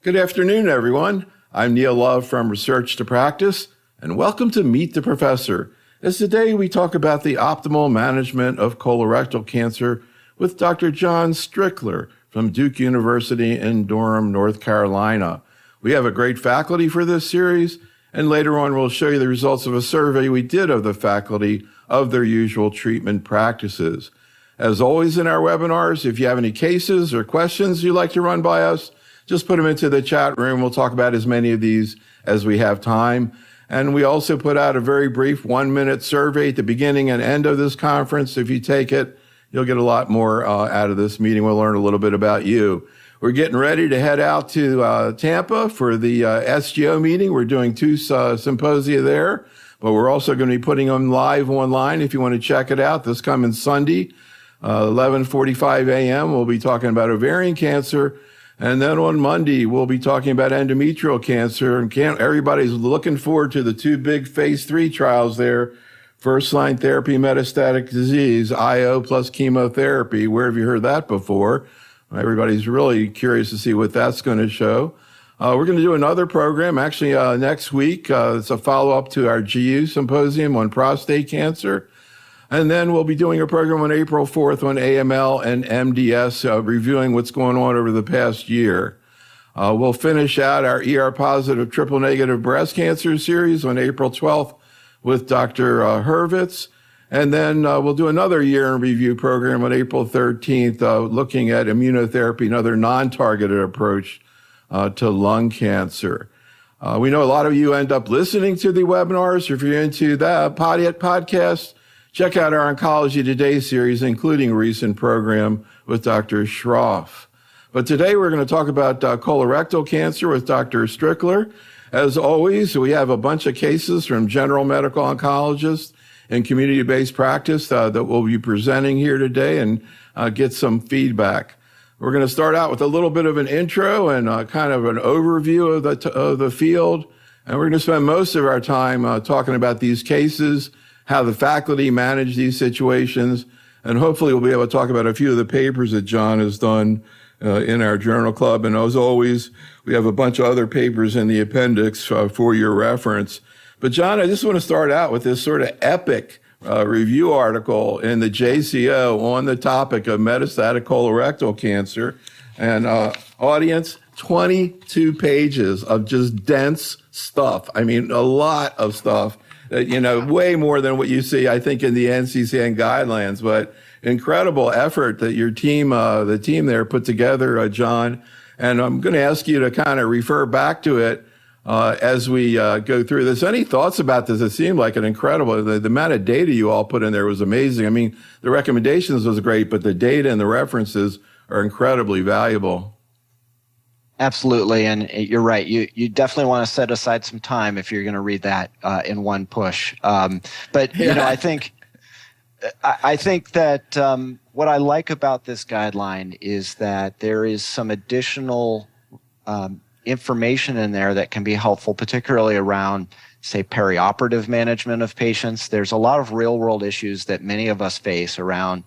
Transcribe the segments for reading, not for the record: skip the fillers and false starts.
Good afternoon, everyone. I'm Neil Love from Research to Practice, and welcome to Meet the Professor. As today we talk about the optimal management of colorectal cancer with Dr. John Strickler from Duke University in Durham, North Carolina. We have a great faculty for this series, and later on we'll show you the results of a survey we did of the faculty of their usual treatment practices. As always in our webinars, if you have any cases or questions you'd like to run by us, just put them into the chat room. We'll talk about as many of these as we have time. And we also put out a very brief 1-minute survey at the beginning and end of this conference. If you take it, you'll get a lot more out of this meeting. We'll learn a little bit about you. We're getting ready to head out to Tampa for the SGO meeting. We're doing 2 symposia there, but we're also going to be putting them live online if you want to check it out. This coming Sunday, 11:45 a.m., we'll be talking about ovarian cancer. And then on Monday, we'll be talking about endometrial cancer. And everybody's looking forward to the 2 big phase 3 trials there. First-line therapy, metastatic disease, IO plus chemotherapy. Where have you heard that before? Everybody's really curious to see what that's going to show. We're going to do another program, actually, next week. It's a follow-up to our GU symposium on prostate cancer. And then we'll be doing a program on April 4th on AML and MDS, reviewing what's going on over the past year. We'll finish out our ER-positive triple-negative breast cancer series on April 12th with Dr. Hurvitz. And then we'll do another year in review program on April 13th, looking at immunotherapy, another non-targeted approach to lung cancer. We know a lot of you end up listening to the webinars. If you're into that podcast, check out our Oncology Today series, including a recent program with Dr. Schroff. But today we're going to talk about colorectal cancer with Dr. Strickler. As always, we have a bunch of cases from general medical oncologists and community-based practice that we'll be presenting here today and get some feedback. We're going to start out with a little bit of an intro and kind of an overview of the field. And we're going to spend most of our time talking about these cases, how the faculty manage these situations, and hopefully we'll be able to talk about a few of the papers that John has done in our journal club. And as always, we have a bunch of other papers in the appendix for your reference. But John, I just want to start out with this sort of epic review article in the JCO on the topic of metastatic colorectal cancer. And audience, 22 pages of just dense stuff. I mean, a lot of stuff. Way more than what you see, I think, in the NCCN guidelines, but incredible effort that your team, the team there put together, John. And I'm going to ask you to kind of refer back to it as we go through this. Any thoughts about this? It seemed like an incredible, the amount of data you all put in there was amazing. I mean, the recommendations was great, but the data and the references are incredibly valuable. Absolutely, and you're right. You definitely want to set aside some time if you're going to read that in one push. But I think that what I like about this guideline is that there is some additional information in there that can be helpful, particularly around, say, perioperative management of patients. There's a lot of real-world issues that many of us face around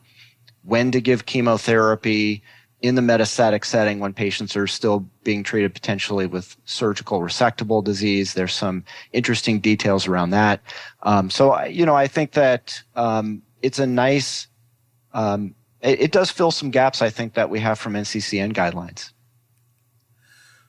when to give chemotherapy in the metastatic setting when patients are still being treated potentially with surgical resectable disease. There's some interesting details around that. So I think that it's a nice, it does fill some gaps, I think, that we have from NCCN guidelines.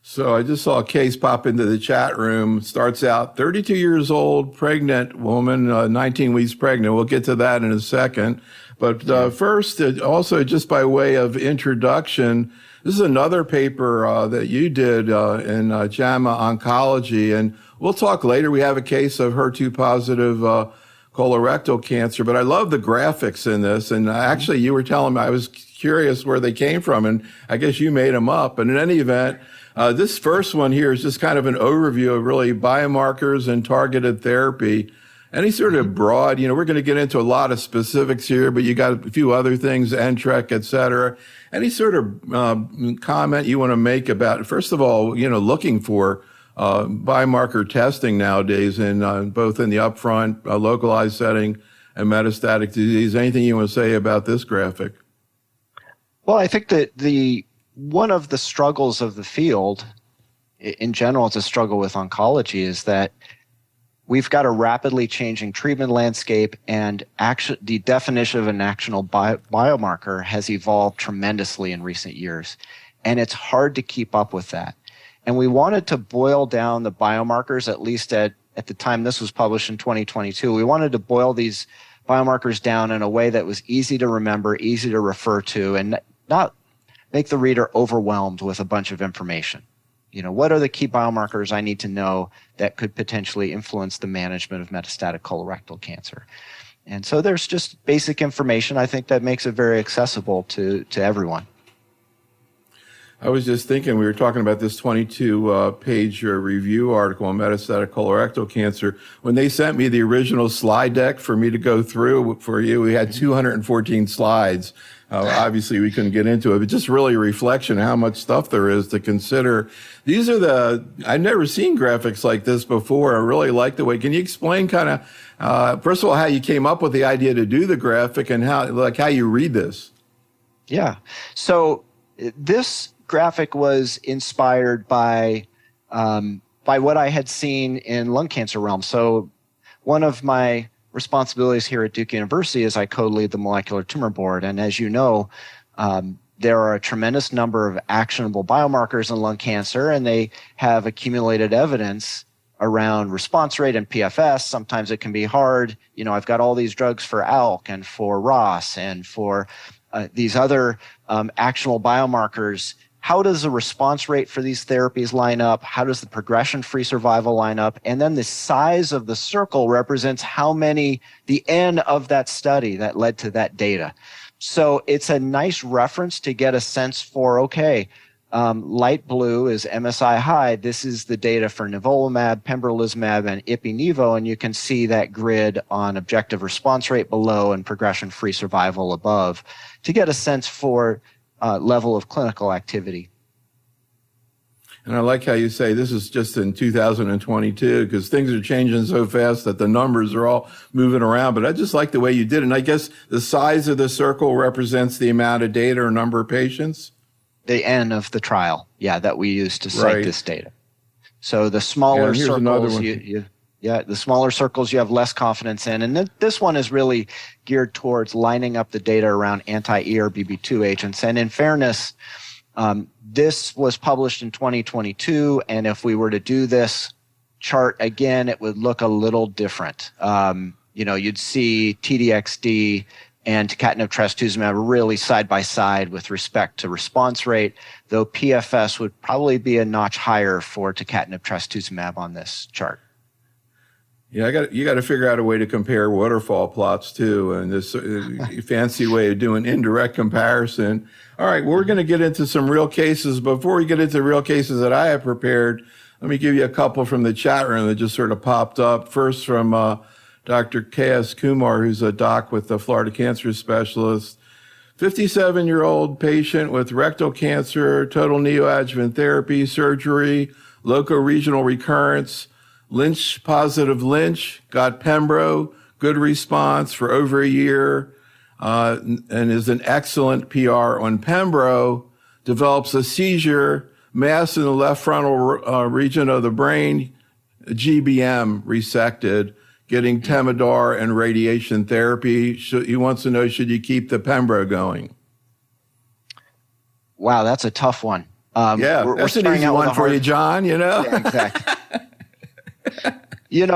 So I just saw a case pop into the chat room. Starts out 32 years old, pregnant woman, 19 weeks pregnant. We'll get to that in a second. But first, also just by way of introduction, this is another paper that you did in JAMA Oncology. And we'll talk later. We have a case of HER2-positive colorectal cancer. But I love the graphics in this. And actually, you were telling me, I was curious where they came from. And I guess you made them up. And in any event, this first one here is just kind of an overview of really biomarkers and targeted therapy. Any sort of broad, we're going to get into a lot of specifics here, but you got a few other things, NTRK, et cetera. Any sort of comment you want to make about, first of all, looking for biomarker testing nowadays in both in the upfront localized setting and metastatic disease? Anything you want to say about this graphic? Well, I think that one of the struggles of the field in general, it's a struggle with oncology, is that we've got a rapidly changing treatment landscape, and the definition of an actionable biomarker has evolved tremendously in recent years. And it's hard to keep up with that. And we wanted to boil down the biomarkers, at least at the time this was published in 2022. We wanted to boil these biomarkers down in a way that was easy to remember, easy to refer to, and not make the reader overwhelmed with a bunch of information. What are the key biomarkers I need to know that could potentially influence the management of metastatic colorectal cancer? And so there's just basic information, I think, that makes it very accessible to everyone. I was just thinking, we were talking about this 22-page review article on metastatic colorectal cancer. When they sent me the original slide deck for me to go through for you, we had 214 slides. Obviously, we couldn't get into it, but just really a reflection of how much stuff there is to consider. These are I've never seen graphics like this before. I really like the way. Can you explain kind of, first of all, how you came up with the idea to do the graphic and how you read this? Yeah. So this graphic was inspired by what I had seen in lung cancer realm. So one of my responsibilities here at Duke University is I co-lead the molecular tumor board. And as you know, there are a tremendous number of actionable biomarkers in lung cancer, and they have accumulated evidence around response rate and PFS. Sometimes it can be hard. I've got all these drugs for ALK and for ROS and for these other actionable biomarkers. How does the response rate for these therapies line up? How does the progression-free survival line up? And then the size of the circle represents the N of that study that led to that data. So it's a nice reference to get a sense for, okay, light blue is MSI high. This is the data for nivolumab, pembrolizumab, and ipi-nivo, and you can see that grid on objective response rate below and progression-free survival above to get a sense for level of clinical activity. And I like how you say this is just in 2022, because things are changing so fast that the numbers are all moving around. But I just like the way you did it. And I guess the size of the circle represents the amount of data or number of patients? The N of the trial, that we use to cite this data. So the smaller circles, the smaller circles you have less confidence in. And this one is really geared towards lining up the data around anti-ERBB2 agents. And in fairness, this was published in 2022. And if we were to do this chart again, it would look a little different. You'd see TDXD and tucatinib trastuzumab really side by side with respect to response rate, though PFS would probably be a notch higher for tucatinib trastuzumab on this chart. Yeah, you got to figure out a way to compare waterfall plots too, and this fancy way of doing indirect comparison. All right, we're going to get into some real cases. Before we get into real cases that I have prepared, let me give you a couple from the chat room that just sort of popped up. First from Dr. K.S. Kumar, who's a doc with the Florida Cancer Specialist. 57-year-old patient with rectal cancer, total neoadjuvant therapy, surgery, locoregional recurrence, Lynch, positive Lynch, got Pembro, good response for over a year, and is an excellent PR on Pembro, develops a seizure, mass in the left frontal region of the brain, GBM resected, getting Temodar and radiation therapy. He wants to know, should you keep the Pembro going? Wow, that's a tough one. That's an easy one for you, John, Yeah, exactly. I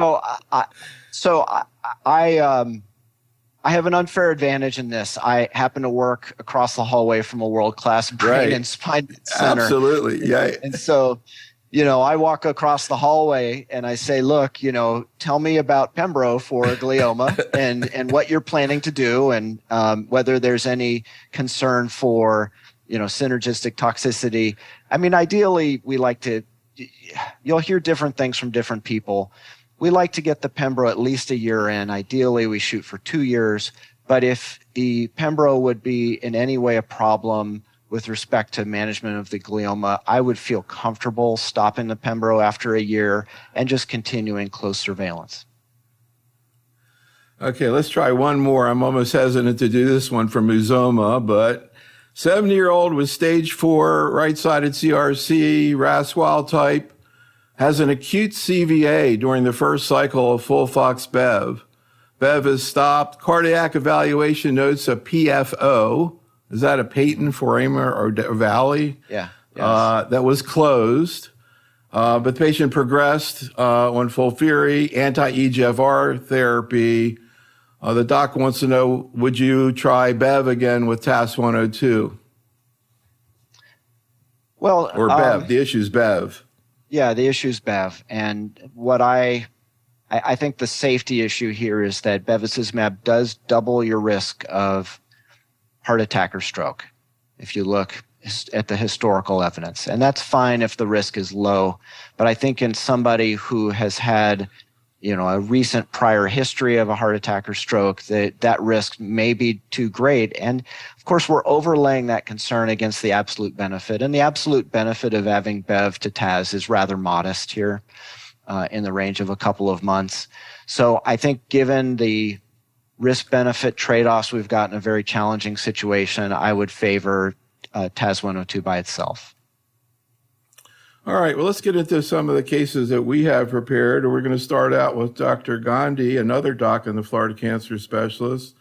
have an unfair advantage in this. I happen to work across the hallway from a world-class brain and spine center. Absolutely, yeah. And so, I walk across the hallway and I say, look, tell me about Pembro for glioma and what you're planning to do, and whether there's any concern for, synergistic toxicity. I mean, ideally, you'll hear different things from different people. We like to get the Pembro at least a year in. Ideally, we shoot for 2 years. But if the Pembro would be in any way a problem with respect to management of the glioma, I would feel comfortable stopping the Pembro after a year and just continuing close surveillance. Okay, let's try one more. I'm almost hesitant to do this one from Uzoma, but 70-year-old with stage 4 right-sided CRC, RAS wild type, has an acute CVA during the first cycle of FOLFOX Bev. Bev is stopped. Cardiac evaluation notes a PFO. Is that a patent foramen or valley? Yeah. Yes. That was closed. But the patient progressed on FOLFIRI, anti-EGFR therapy. The doc wants to know, would you try Bev again with TAS-102? Well, or Bev. The issue's Bev. Yeah, the issue's Bev. And what I think the safety issue here is that bevacizumab does double your risk of heart attack or stroke if you look at the historical evidence. And that's fine if the risk is low. But I think in somebody who has had, a recent prior history of a heart attack or stroke, that risk may be too great. And of course, we're overlaying that concern against the absolute benefit. And the absolute benefit of having Bev to TAS is rather modest here, in the range of a couple of months. So I think given the risk-benefit trade-offs we've got in a very challenging situation, I would favor TAS-102 by itself. All right, well, let's get into some of the cases that we have prepared. We're going to start out with Dr. Gandhi, another doc in the Florida cancer specialist,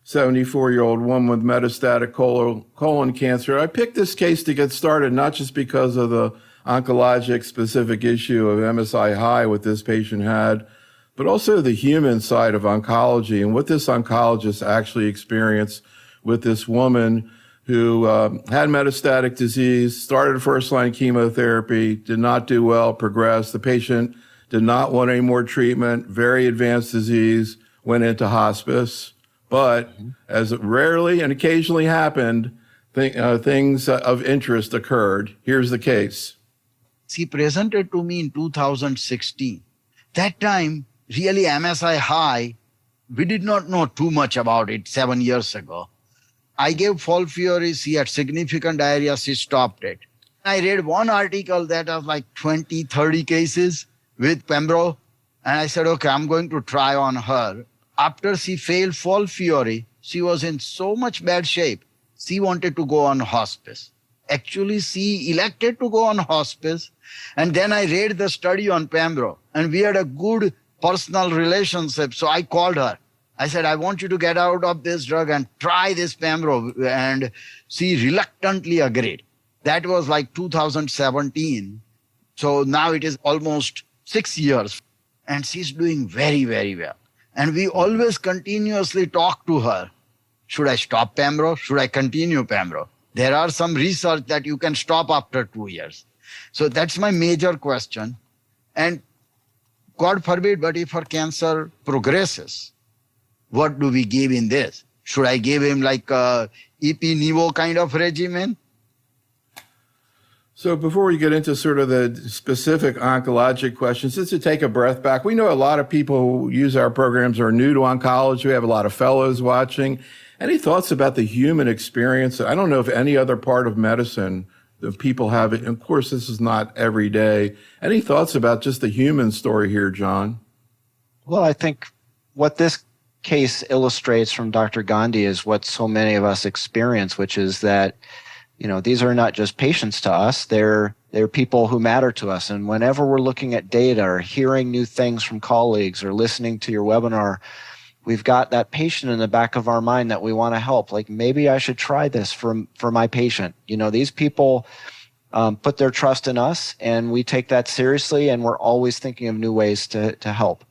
74-year-old woman with metastatic colon cancer. I picked this case to get started not just because of the oncologic specific issue of MSI high what this patient had, but also the human side of oncology and what this oncologist actually experienced with this woman who had metastatic disease, started first-line chemotherapy, did not do well, progressed. The patient did not want any more treatment, very advanced disease, went into hospice. But as it rarely and occasionally happened, things of interest occurred. Here's the case. She presented to me in 2016. That time, really MSI high, we did not know too much about it 7 years ago. I gave FOLFIRI, she had significant diarrhea, she stopped it. I read one article that was like 20, 30 cases with Pembro, and I said, okay, I'm going to try on her. After she failed FOLFIRI, she was in so much bad shape, she wanted to go on hospice. Actually, she elected to go on hospice, and then I read the study on Pembro, and we had a good personal relationship, so I called her. I said, I want you to get out of this drug and try this Pembro. And she reluctantly agreed. That was like 2017. So now it is almost 6 years. And she's doing very, very well. And we always continuously talk to her. Should I stop Pembro? Should I continue Pembro? There are some research that you can stop after 2 years. So that's my major question. And God forbid, but if her cancer progresses, what do we give in this? Should I give him like a EP-Nivo kind of regimen? So before we get into sort of the specific oncologic questions, just to take a breath back, we know a lot of people who use our programs are new to oncology. We have a lot of fellows watching. Any thoughts about the human experience? I don't know if any other part of medicine that people have it. Of course, this is not every day. Any thoughts about just the human story here, John? Well, I think what this case illustrates from Dr. Gandhi is what so many of us experience, which is that, these are not just patients to us, they're people who matter to us. And whenever we're looking at data or hearing new things from colleagues or listening to your webinar, we've got that patient in the back of our mind that we want to help. Like, maybe I should try this for my patient. These people put their trust in us, and we take that seriously, and we're always thinking of new ways to help.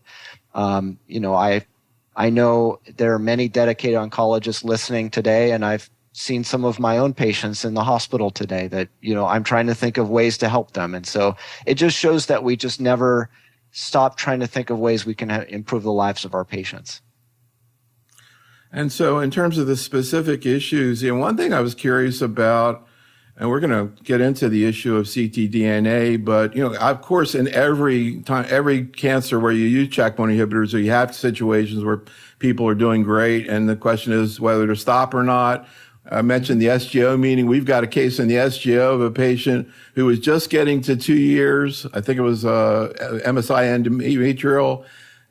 I know there are many dedicated oncologists listening today, and I've seen some of my own patients in the hospital today that, I'm trying to think of ways to help them. And so it just shows that we just never stop trying to think of ways we can improve the lives of our patients. And so in terms of the specific issues, one thing I was curious about, and we're going to get into the issue of ctDNA, but, of course, in every cancer where you use checkpoint inhibitors, or you have situations where people are doing great, and the question is whether to stop or not. I mentioned the SGO meeting. We've got a case in the SGO of a patient who was just getting to 2 years. I think it was MSI endometrial,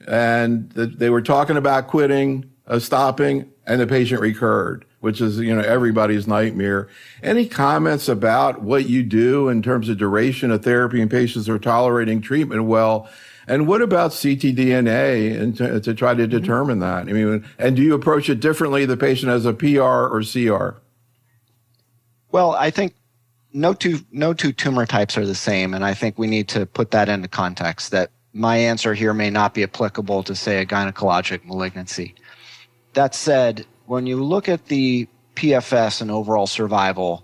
and they were talking about quitting, stopping, and the patient recurred. which is, everybody's nightmare. Any comments about what you do in terms of duration of therapy in patients who are tolerating treatment well? And what about ctDNA and to try to determine that? And do you approach it differently? The patient has a PR or CR? Well, I think no two tumor types are the same, and I think we need to put that into context, that my answer here may not be applicable to, say, a gynecologic malignancy. That said, when you look at the PFS and overall survival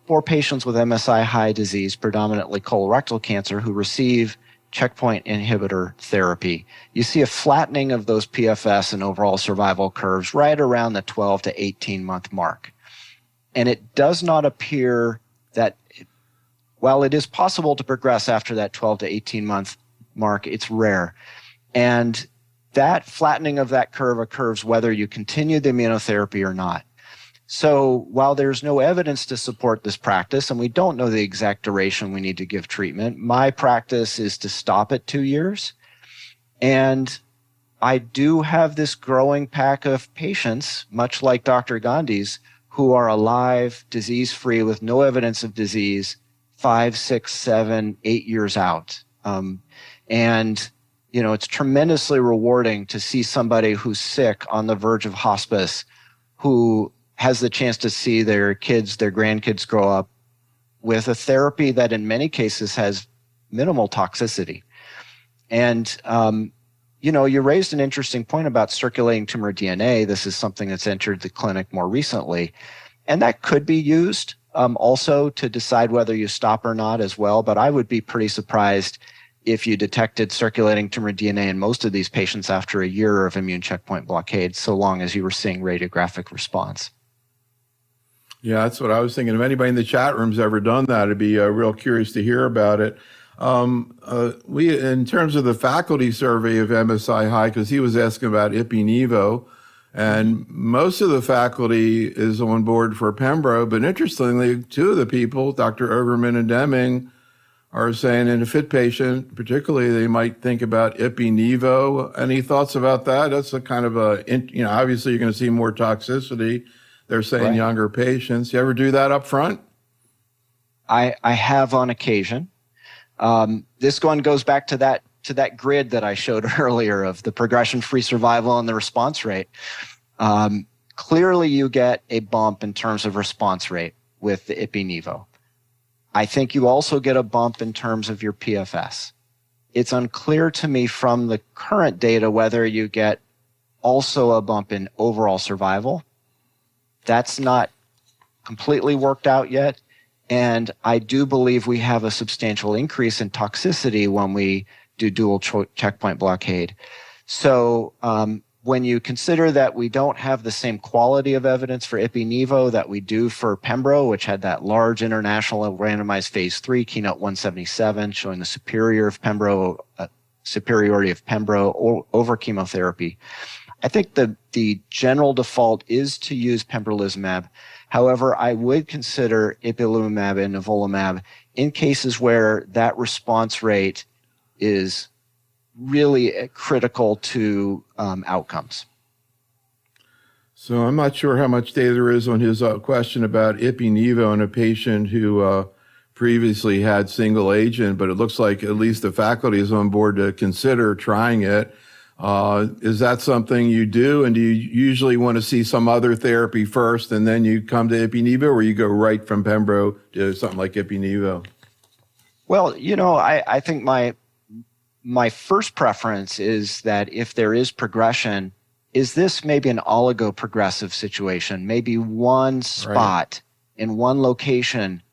for patients with MSI-high disease, predominantly colorectal cancer, who receive checkpoint inhibitor therapy, you see a flattening of those PFS and overall survival curves right around the 12 to 18-month mark. And it does not appear that, while it is possible to progress after that 12 to 18-month mark, it's rare. And that flattening of that curve occurs whether you continue the immunotherapy or not. So while there's no evidence to support this practice, and we don't know the exact duration we need to give treatment, my practice is to stop at 2 years. And I do have this growing pack of patients, much like Dr. Gandhi's, who are alive, disease-free, with no evidence of disease, 5, 6, 7, 8 years out. And it's tremendously rewarding to see somebody who's sick on the verge of hospice, who has the chance to see their kids, their grandkids grow up with a therapy that in many cases has minimal toxicity. And, you raised an interesting point about circulating tumor DNA. This is something that's entered the clinic more recently. And that could be used also to decide whether you stop or not as well. But I would be pretty surprised if you detected circulating tumor DNA in most of these patients after a year of immune checkpoint blockade, so long as you were seeing radiographic response. Yeah, that's what I was thinking. If anybody in the chat room's ever done that, I'd be real curious to hear about it. We, in terms of the faculty survey of MSI High, because he was asking about Ipi-Nivo, and most of the faculty is on board for Pembro, but interestingly, two of the people, Dr. Overman and Deming, are saying in a fit patient, particularly, they might think about Ipi-Nivo. Any thoughts about that? That's a kind of obviously you're going to see more toxicity. They're saying Right. Younger patients. You ever do that up front? I have on occasion. This one goes back to that grid that I showed earlier of the progression-free survival and the response rate. Clearly, you get a bump in terms of response rate with the Ipi-Nivo. I think you also get a bump in terms of your PFS. It's unclear to me from the current data whether you get also a bump in overall survival. That's not completely worked out yet. And I do believe we have a substantial increase in toxicity when we do dual checkpoint blockade. So when you consider that we don't have the same quality of evidence for Ipi-Nivo that we do for Pembro, which had that large international randomized phase 3, Keynote 177, showing the superiority of Pembro over chemotherapy, I think the general default is to use pembrolizumab. However, I would consider ipilimumab and nivolumab in cases where that response rate is really critical to outcomes. So I'm not sure how much data there is on his question about Ipi-Nivo in a patient who previously had single agent, but it looks like at least the faculty is on board to consider trying it. Is that something you do? And do you usually want to see some other therapy first and then you come to Ipi-Nivo, or you go right from Pembro to something like Ipi-Nivo? Well, I think my first preference is that if there is progression, is this maybe an oligoprogressive situation? Maybe one spot in one location,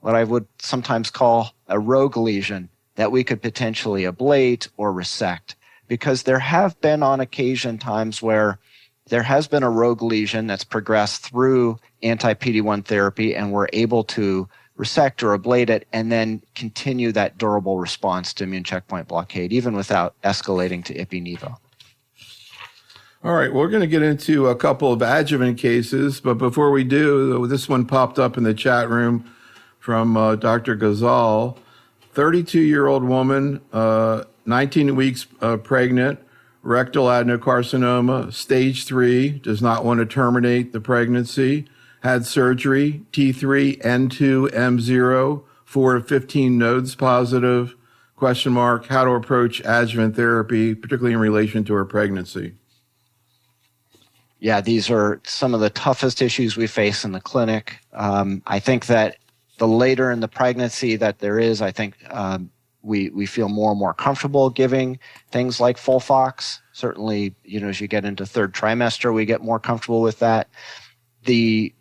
what I would sometimes call a rogue lesion, that we could potentially ablate or resect. Because there have been on occasion times where there has been a rogue lesion that's progressed through anti-PD-1 therapy and we're able to resect or ablate it and then continue that durable response to immune checkpoint blockade, even without escalating to Ipi-Nivo. All right, we're going to get into a couple of adjuvant cases, but before we do, this one popped up in the chat room from Dr. Ghazal. 32-year-old woman, 19 weeks pregnant, rectal adenocarcinoma, stage 3, does not want to terminate the pregnancy, had surgery, T3, N2, M0, 4 to 15 nodes positive, question mark, how to approach adjuvant therapy, particularly in relation to her pregnancy. Yeah, these are some of the toughest issues we face in the clinic. I think that the later in the pregnancy that there is, I think we feel more and more comfortable giving things like Folfox. Certainly, as you get into third trimester, we get more comfortable with that. The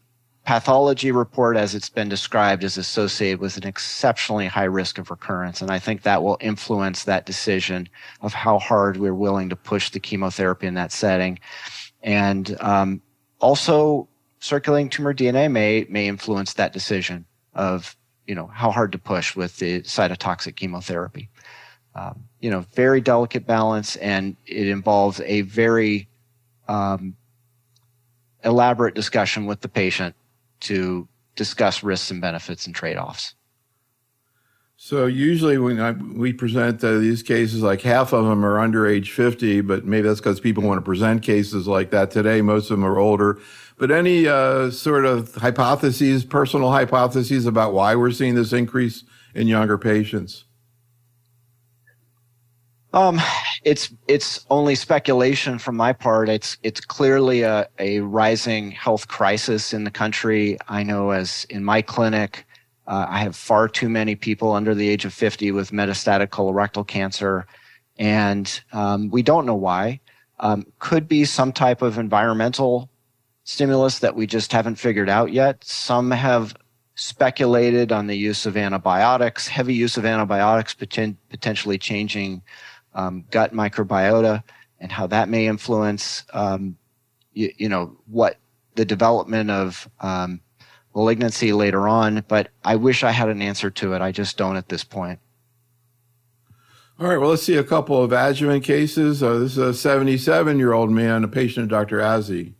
pathology report, as it's been described, is associated with an exceptionally high risk of recurrence, and I think that will influence that decision of how hard we're willing to push the chemotherapy in that setting. And also, circulating tumor DNA may influence that decision of how hard to push with the cytotoxic chemotherapy. Very delicate balance, and it involves a very elaborate discussion with the patient to discuss risks and benefits and trade-offs. So usually when we present these cases, like half of them are under age 50, but maybe that's because people want to present cases like that today. Most of them are older. But any sort of hypotheses, personal hypotheses about why we're seeing this increase in younger patients? It's only speculation from my part. It's clearly a rising health crisis in the country. I know, as in my clinic, I have far too many people under the age of 50 with metastatic colorectal cancer, and we don't know why. Could be some type of environmental stimulus that we just haven't figured out yet. Some have speculated on the use of antibiotics, heavy use of antibiotics, potentially changing gut microbiota, and how that may influence, what the development of malignancy later on. But I wish I had an answer to it. I just don't at this point. All right, well, let's see a couple of adjuvant cases. This is a 77-year-old man, a patient of Dr. Azzi.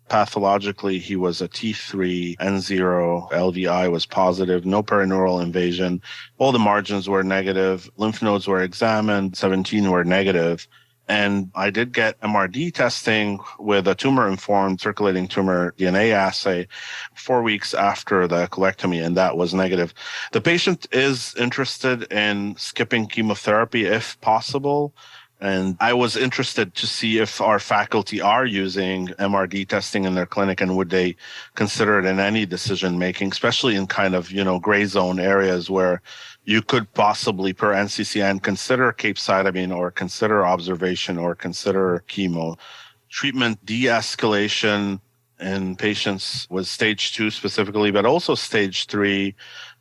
Pathologically, he was a T3, N0, LVI was positive, no perineural invasion. All the margins were negative. Lymph nodes were examined, 17 were negative. And I did get MRD testing with a tumor-informed circulating tumor DNA assay 4 weeks after the colectomy, and that was negative. The patient is interested in skipping chemotherapy if possible. And I was interested to see if our faculty are using MRD testing in their clinic, and would they consider it in any decision making, especially in kind of, gray zone areas where you could possibly, per NCCN, consider capecitabine or consider observation or consider chemo. Treatment de-escalation in patients with stage 2 specifically, but also stage 3.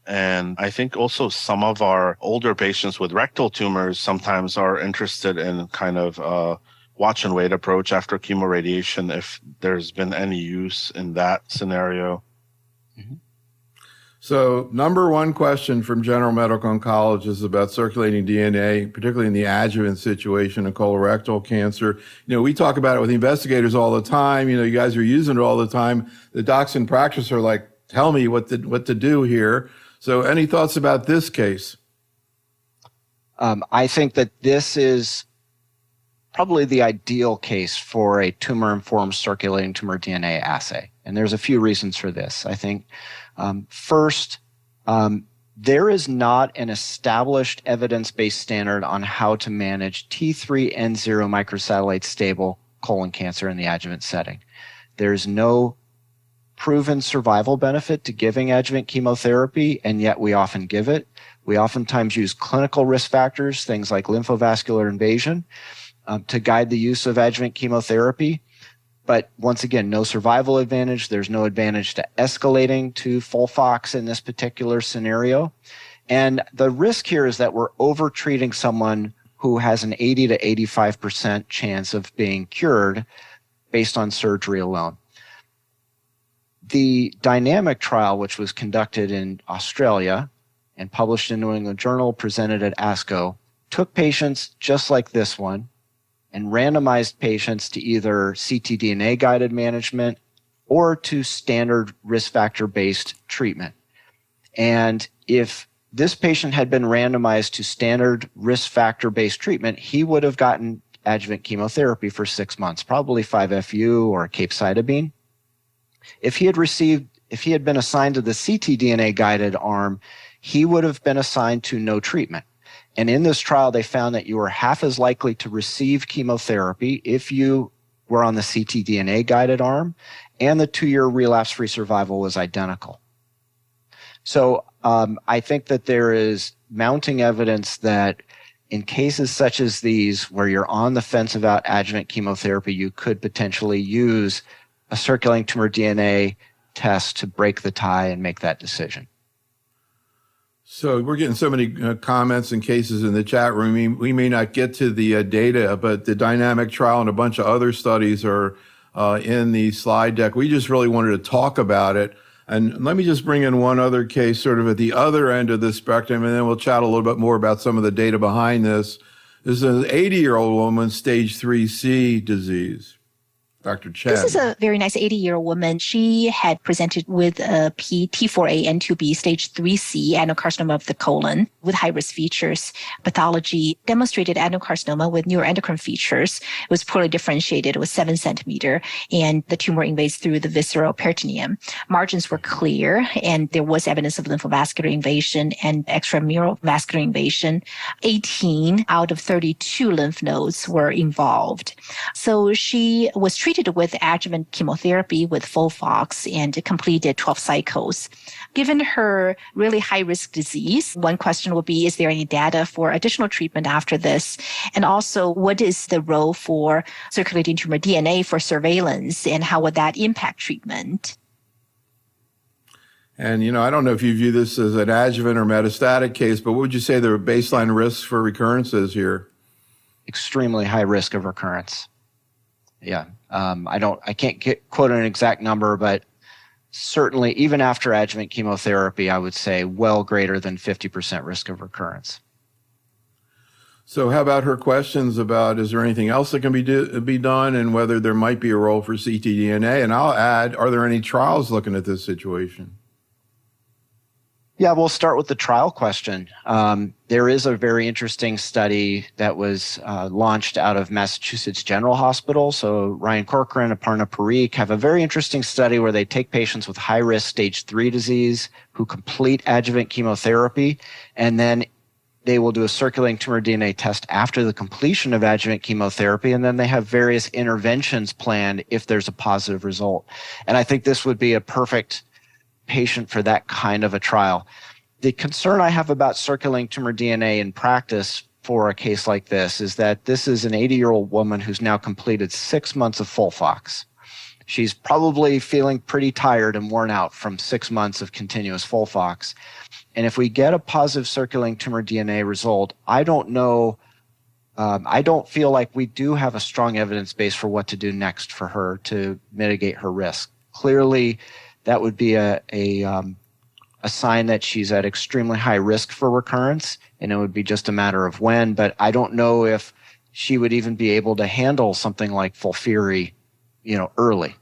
And I think also some of our older patients with rectal tumors sometimes are interested in kind of a watch and wait approach after chemoradiation, if there's been any use in that scenario. Mm-hmm. So number one question from general medical oncologists about circulating DNA, particularly in the adjuvant situation in colorectal cancer. We talk about it with investigators all the time. You guys are using it all the time. The docs in practice are like, tell me what to do here. So any thoughts about this case? I think that this is probably the ideal case for a tumor-informed circulating tumor DNA assay. And there's a few reasons for this. I think first, there is not an established evidence-based standard on how to manage T3N0 microsatellite stable colon cancer in the adjuvant setting. There's no proven survival benefit to giving adjuvant chemotherapy, and yet we often give it. We oftentimes use clinical risk factors, things like lymphovascular invasion, to guide the use of adjuvant chemotherapy. But once again, no survival advantage. There's no advantage to escalating to Folfox in this particular scenario. And the risk here is that we're over-treating someone who has an 80 to 85% chance of being cured based on surgery alone. The dynamic trial, which was conducted in Australia and published in New England Journal, presented at ASCO, took patients just like this one and randomized patients to either ctDNA-guided management or to standard risk factor-based treatment. And if this patient had been randomized to standard risk factor-based treatment, he would have gotten adjuvant chemotherapy for 6 months, probably 5-FU or capecitabine. If he had been assigned to the ctDNA guided arm, he would have been assigned to no treatment. And in this trial, they found that you were half as likely to receive chemotherapy if you were on the ctDNA guided arm, and the 2-year relapse-free survival was identical. So I think that there is mounting evidence that in cases such as these, where you're on the fence about adjuvant chemotherapy, you could potentially use a circulating tumor DNA test to break the tie and make that decision. So we're getting so many comments and cases in the chat room. We may not get to the data, but the dynamic trial and a bunch of other studies are in the slide deck. We just really wanted to talk about it. And let me just bring in one other case sort of at the other end of the spectrum, and then we'll chat a little bit more about some of the data behind this. This is an 80-year-old woman, stage 3C disease. Dr. Chen. This is a very nice 80-year-old woman. She had presented with a T4A N2B stage 3C adenocarcinoma of the colon with high-risk features. Pathology demonstrated adenocarcinoma with neuroendocrine features. It was poorly differentiated. It was 7 centimeter, and the tumor invades through the visceral peritoneum. Margins were clear, and there was evidence of lymphovascular invasion and extramural vascular invasion. 18 out of 32 lymph nodes were involved. So she was treated with adjuvant chemotherapy with FOLFOX and completed 12 cycles. Given her really high-risk disease, one question will be, is there any data for additional treatment after this? And also, what is the role for circulating tumor DNA for surveillance, and how would that impact treatment? And, I don't know if you view this as an adjuvant or metastatic case, but what would you say the baseline risks for recurrences here? Extremely high risk of recurrence. Yeah. I can't quote an exact number, but certainly even after adjuvant chemotherapy, I would say well greater than 50% risk of recurrence. So how about her questions about, is there anything else that can be done, and whether there might be a role for ctDNA? And I'll add, are there any trials looking at this situation? Yeah, we'll start with the trial question. There is a very interesting study that was launched out of Massachusetts General Hospital. So Ryan Corcoran, Aparna Parikh have a very interesting study where they take patients with high-risk stage 3 disease who complete adjuvant chemotherapy, and then they will do a circulating tumor DNA test after the completion of adjuvant chemotherapy, and then they have various interventions planned if there's a positive result. And I think this would be a perfect patient for that kind of a trial. The concern I have about circulating tumor DNA in practice for a case like this is that this is an 80-year-old woman who's now completed 6 months of FOLFOX. She's probably feeling pretty tired and worn out from 6 months of continuous FOLFOX. And if we get a positive circulating tumor DNA result, I don't feel like we do have a strong evidence base for what to do next for her to mitigate her risk. Clearly, that would be a sign that she's at extremely high risk for recurrence, and it would be just a matter of when. But I don't know if she would even be able to handle something like FOLFIRI, early,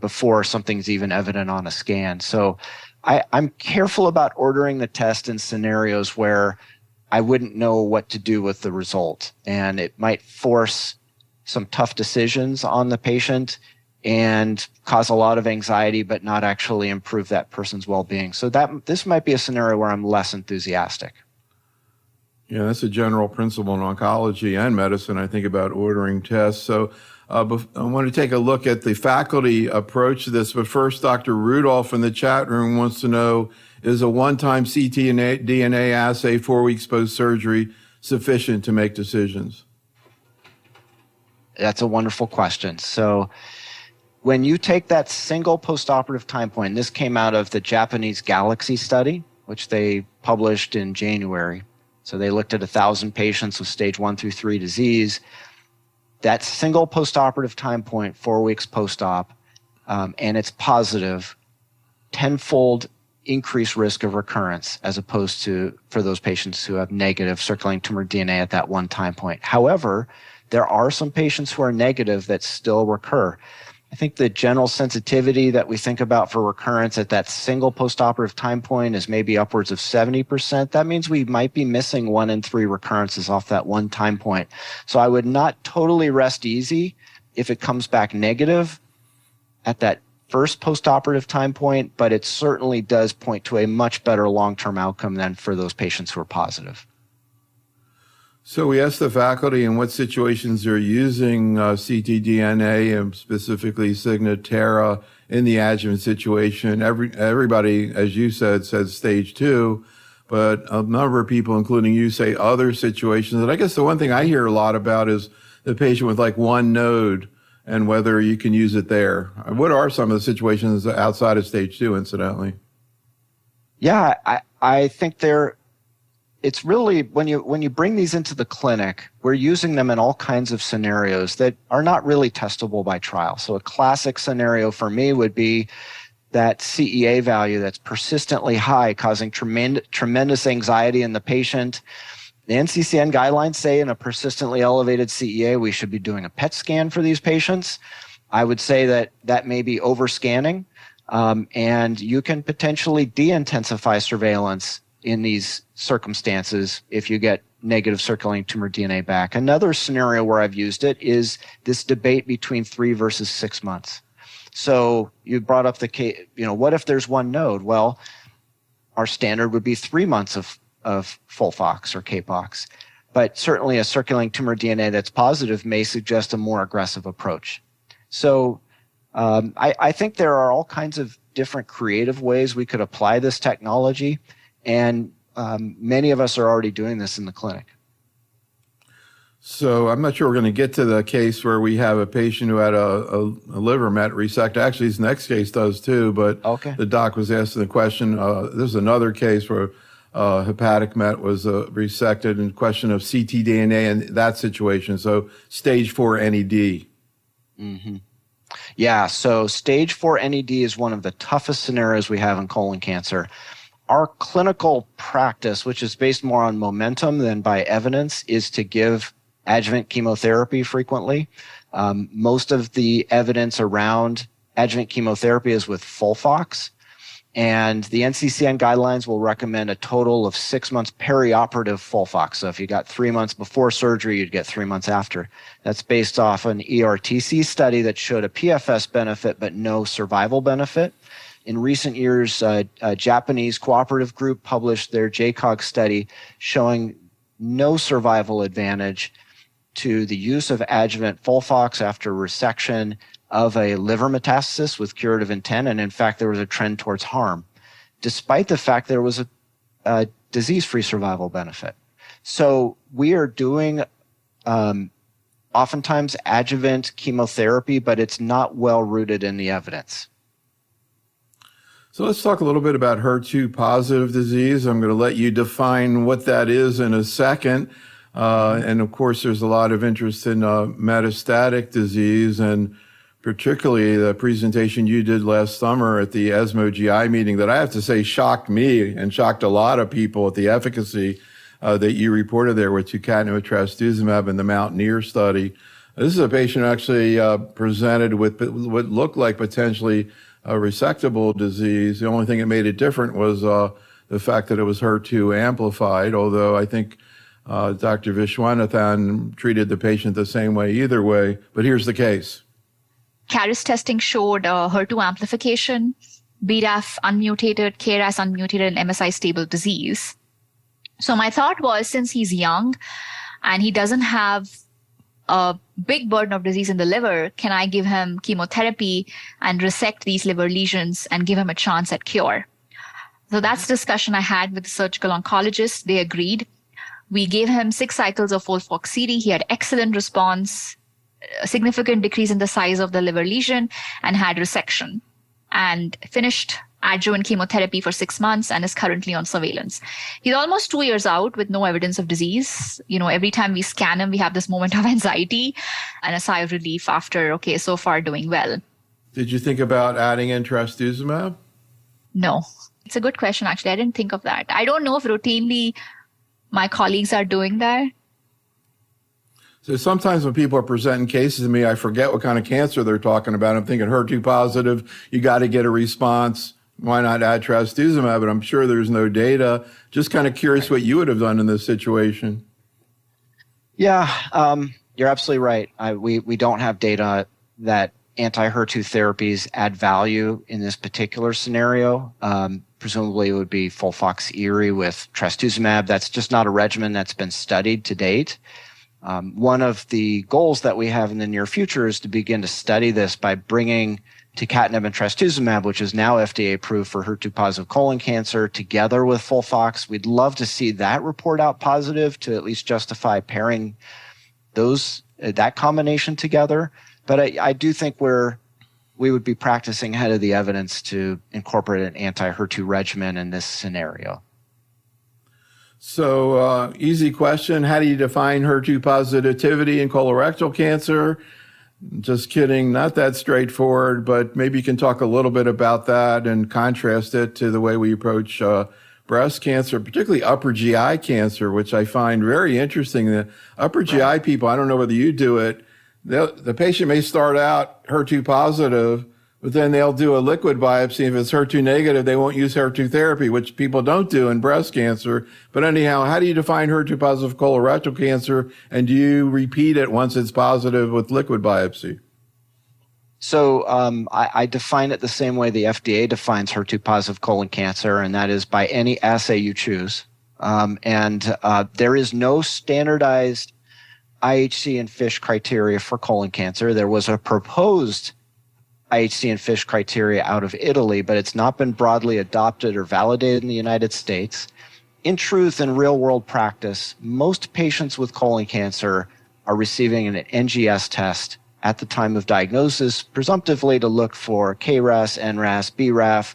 before something's even evident on a scan. So I'm careful about ordering the test in scenarios where I wouldn't know what to do with the result, and it might force some tough decisions on the patient and cause a lot of anxiety, but not actually improve that person's well-being. So this might be a scenario where I'm less enthusiastic. Yeah, that's a general principle in oncology and medicine, I think, about ordering tests. So I want to take a look at the faculty approach to this. But first, Dr. Rudolph in the chat room wants to know, is a one-time ctDNA assay 4 weeks post-surgery sufficient to make decisions? That's a wonderful question. So when you take that single postoperative time point, this came out of the Japanese Galaxy study, which they published in January. So they looked at 1,000 patients with stage 1 through 3 disease. That single postoperative time point, 4 weeks post-op, and it's positive, tenfold increased risk of recurrence as opposed to for those patients who have negative circulating tumor DNA at that one time point. However, there are some patients who are negative that still recur. I think the general sensitivity that we think about for recurrence at that single postoperative time point is maybe upwards of 70%. That means we might be missing 1 in 3 recurrences off that one time point. So I would not totally rest easy if it comes back negative at that first postoperative time point, but it certainly does point to a much better long-term outcome than for those patients who are positive. So we asked the faculty in what situations they're using ctDNA and specifically Signatera in the adjuvant situation. Everybody, as you said stage 2, but a number of people, including you, say other situations. And I guess the one thing I hear a lot about is the patient with like one node and whether you can use it there. What are some of the situations outside of stage 2, incidentally? Yeah, I think it's really, when you bring these into the clinic, we're using them in all kinds of scenarios that are not really testable by trial. So a classic scenario for me would be that CEA value that's persistently high, causing tremendous anxiety in the patient. The NCCN guidelines say in a persistently elevated CEA, we should be doing a PET scan for these patients. I would say that may be overscanning, and you can potentially de-intensify surveillance in these circumstances if you get negative circulating tumor DNA back. Another scenario where I've used it is this debate between 3 versus 6 months. So you brought up the case, what if there's one node? Well, our standard would be 3 months of FOLFOX or CAPOX. But certainly a circulating tumor DNA that's positive may suggest a more aggressive approach. So I think there are all kinds of different creative ways we could apply this technology. And many of us are already doing this in the clinic. So I'm not sure we're going to get to the case where we have a patient who had a liver met resect. Actually, his next case does too, but okay. The doc was asking the question. There's another case where hepatic met was resected in question of ctDNA in that situation. So stage 4 NED. Mm-hmm. Yeah, so stage 4 NED is one of the toughest scenarios we have in colon cancer. Our clinical practice, which is based more on momentum than by evidence, is to give adjuvant chemotherapy frequently. Most of the evidence around adjuvant chemotherapy is with FOLFOX, and the NCCN guidelines will recommend a total of 6 months perioperative FOLFOX. So if you got 3 months before surgery, you'd get 3 months after. That's based off an ERTC study that showed a PFS benefit but no survival benefit. In recent years, a Japanese cooperative group published their JCOG study showing no survival advantage to the use of adjuvant FOLFOX after resection of a liver metastasis with curative intent, and in fact, there was a trend towards harm, despite the fact there was a disease-free survival benefit. So we are doing oftentimes adjuvant chemotherapy, but it's not well rooted in the evidence. So let's talk a little bit about HER2 positive disease. I'm going to let you define what that is in a second. And of course, there's a lot of interest in metastatic disease, and particularly the presentation you did last summer at the ESMO GI meeting that I have to say shocked me and shocked a lot of people at the efficacy that you reported there with tucatinib and trastuzumab in the Mountaineer study. This is a patient who actually presented with what looked like potentially a resectable disease. The only thing that made it different was the fact that it was HER2 amplified, although I think Dr. Viswanathan treated the patient the same way either way. But here's the case. Caris testing showed HER2 amplification, BRAF unmutated, KRAS unmutated, and MSI stable disease. So my thought was, since he's young and he doesn't have a big burden of disease in the liver, can I give him chemotherapy and resect these liver lesions and give him a chance at cure? So that's the discussion I had with the surgical oncologist. They agreed. We gave him 6 cycles of FOLFOXIRI. He had excellent response, a significant decrease in the size of the liver lesion, and had resection, and finished adjuvant chemotherapy for 6 months and is currently on surveillance. He's almost 2 years out with no evidence of disease. Every time we scan him, we have this moment of anxiety and a sigh of relief after, okay, so far doing well. Did you think about adding in trastuzumab? No. It's a good question, actually. I didn't think of that. I don't know if routinely my colleagues are doing that. So sometimes when people are presenting cases to me, I forget what kind of cancer they're talking about. I'm thinking HER2 positive, you got to get a response. Why not add trastuzumab? But I'm sure there's no data. Just kind of curious what you would have done in this situation. Yeah, you're absolutely right. We don't have data that anti-HER2 therapies add value in this particular scenario. Presumably it would be FOLFOXIRI with trastuzumab. That's just not a regimen that's been studied to date. One of the goals that we have in the near future is to begin to study this by bringing tucatinib and trastuzumab, which is now FDA approved for HER2-positive colon cancer, together with FOLFOX. We'd love to see that report out positive to at least justify pairing that combination together. But I do think we would be practicing ahead of the evidence to incorporate an anti-HER2 regimen in this scenario. So, easy question. How do you define HER2 positivity in colorectal cancer? Just kidding. Not that straightforward, but maybe you can talk a little bit about that and contrast it to the way we approach breast cancer, particularly upper GI cancer, which I find very interesting. The upper GI people, I don't know whether you do it, the patient may start out HER2 positive, but then they'll do a liquid biopsy. If it's HER2 negative, they won't use HER2 therapy, which people don't do in breast cancer. But anyhow, how do you define HER2 positive colorectal cancer? And do you repeat it once it's positive with liquid biopsy? So I define it the same way the FDA defines HER2 positive colon cancer, and that is by any assay you choose. There is no standardized IHC and FISH criteria for colon cancer. There was a proposed IHC and FISH criteria out of Italy, but it's not been broadly adopted or validated in the United States. In truth, in real-world practice, most patients with colon cancer are receiving an NGS test at the time of diagnosis, presumptively to look for KRAS, NRAS, BRAF,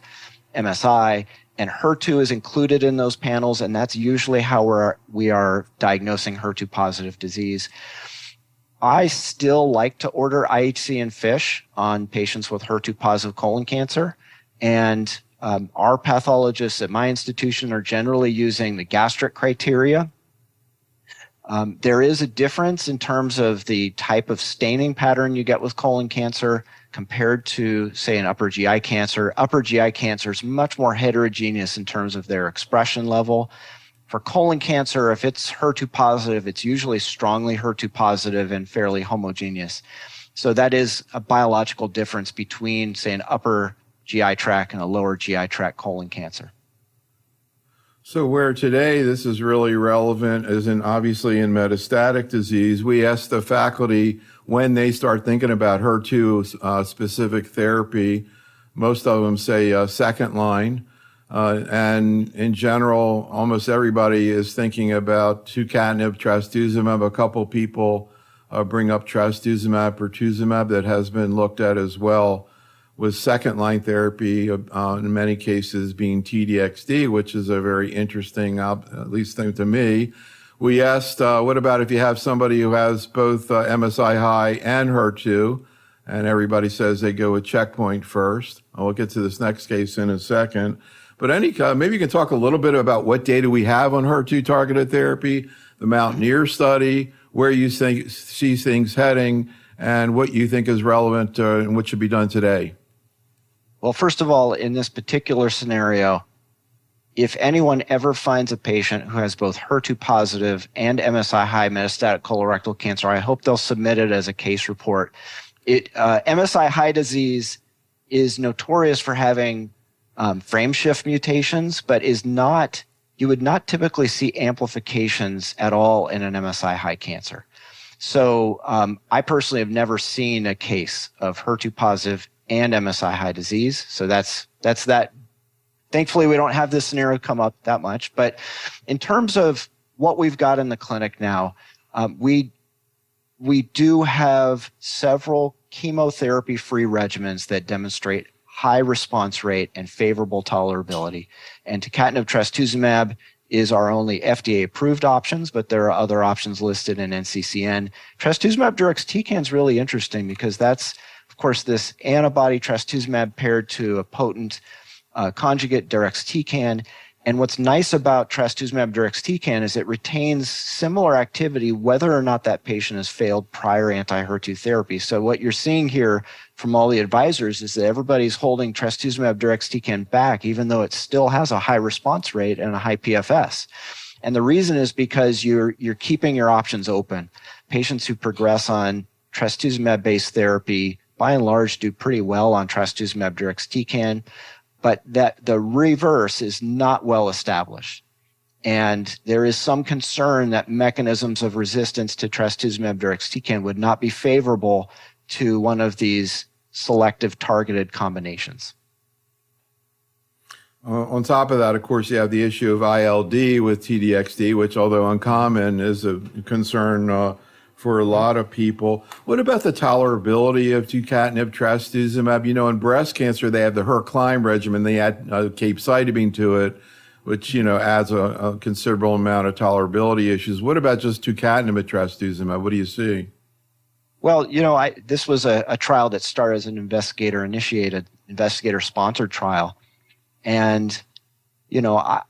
MSI, and HER2 is included in those panels, and that's usually how we are diagnosing HER2-positive disease. I still like to order IHC and FISH on patients with HER2-positive colon cancer, and our pathologists at my institution are generally using the gastric criteria. There is a difference in terms of the type of staining pattern you get with colon cancer compared to, say, an upper GI cancer. Upper GI cancer is much more heterogeneous in terms of their expression level. For colon cancer, if it's HER2 positive, it's usually strongly HER2 positive and fairly homogeneous. So that is a biological difference between, say, an upper GI tract and a lower GI tract colon cancer. So where today this is really relevant is obviously in metastatic disease. We ask the faculty when they start thinking about HER2 specific therapy. Most of them say second line. And in general, almost everybody is thinking about tucatinib, trastuzumab. A couple people bring up trastuzumab, pertuzumab that has been looked at as well, with second-line therapy in many cases being TDXD, which is a very interesting, at least thing to me. We asked, what about if you have somebody who has both MSI high and HER2? And everybody says they go with checkpoint first. I'll get to this next case in a second. But maybe you can talk a little bit about what data we have on HER2 targeted therapy, the Mountaineer study, where you see things heading, and what you think is relevant and what should be done today. Well, first of all, in this particular scenario, if anyone ever finds a patient who has both HER2 positive and MSI high metastatic colorectal cancer, I hope they'll submit it as a case report. MSI high disease is notorious for having frame shift mutations, but you would not typically see amplifications at all in an MSI high cancer. So I personally have never seen a case of HER2 positive and MSI high disease. So that's that. Thankfully, we don't have this scenario come up that much. But in terms of what we've got in the clinic now, we do have several chemotherapy-free regimens that demonstrate high response rate and favorable tolerability. And tucatinib trastuzumab is our only FDA-approved options, but there are other options listed in NCCN. Trastuzumab deruxtecan is really interesting because that's, of course, this antibody trastuzumab paired to a potent conjugate deruxtecan. And what's nice about trastuzumab deruxtecan is it retains similar activity whether or not that patient has failed prior anti-HER2 therapy. So what you're seeing here from all the advisors is that everybody's holding trastuzumab deruxtecan back, even though it still has a high response rate and a high PFS. And the reason is because you're keeping your options open. Patients who progress on trastuzumab-based therapy, by and large, do pretty well on trastuzumab deruxtecan, but that the reverse is not well established. And there is some concern that mechanisms of resistance to trastuzumab deruxtecan would not be favorable to one of these selective targeted combinations. On top of that, of course, you have the issue of ILD with TDXD, which, although uncommon, is a concern for a lot of people. What about the tolerability of tucatinib, trastuzumab? You know, in breast cancer, they have the Herclimb regimen. They add capecitabine to it, which, you know, adds a considerable amount of tolerability issues. What about just tucatinib and trastuzumab? What do you see? Well, you know, this was a trial that started as an investigator-initiated, investigator-sponsored trial. And, you know,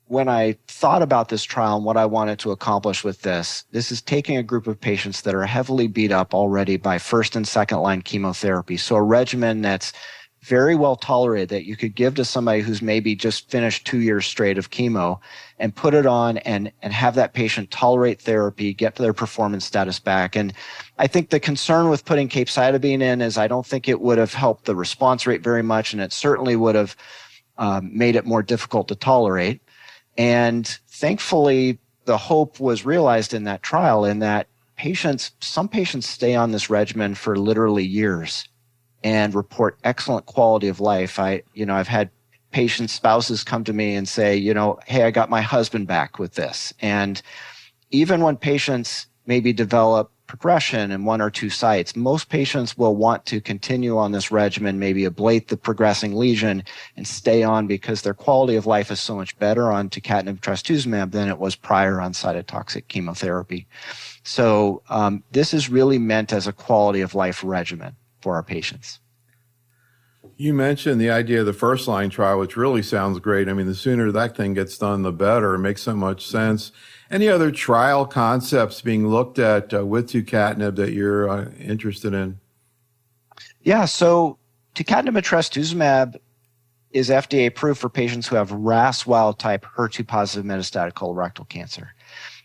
when I thought about this trial and what I wanted to accomplish with this is taking a group of patients that are heavily beat up already by first and second line chemotherapy. So a regimen that's very well tolerated that you could give to somebody who's maybe just finished 2 years straight of chemo and put it on and have that patient tolerate therapy, get their performance status back. And I think the concern with putting capecitabine in is I don't think it would have helped the response rate very much, and it certainly would have made it more difficult to tolerate. And thankfully, the hope was realized in that trial in that some patients stay on this regimen for literally years and report excellent quality of life. I've had patients' spouses come to me and say, you know, hey, I got my husband back with this. And even when patients maybe develop progression in one or two sites, most patients will want to continue on this regimen, maybe ablate the progressing lesion and stay on because their quality of life is so much better on tucatinib trastuzumab than it was prior on cytotoxic chemotherapy. So this is really meant as a quality of life regimen for our patients. You mentioned the idea of the first line trial, which really sounds great. I mean, the sooner that thing gets done, the better. It makes so much sense. Any other trial concepts being looked at with tucatinib that you're interested in? Yeah, so tucatinib and trastuzumab is FDA approved for patients who have RAS wild type HER2 positive metastatic colorectal cancer.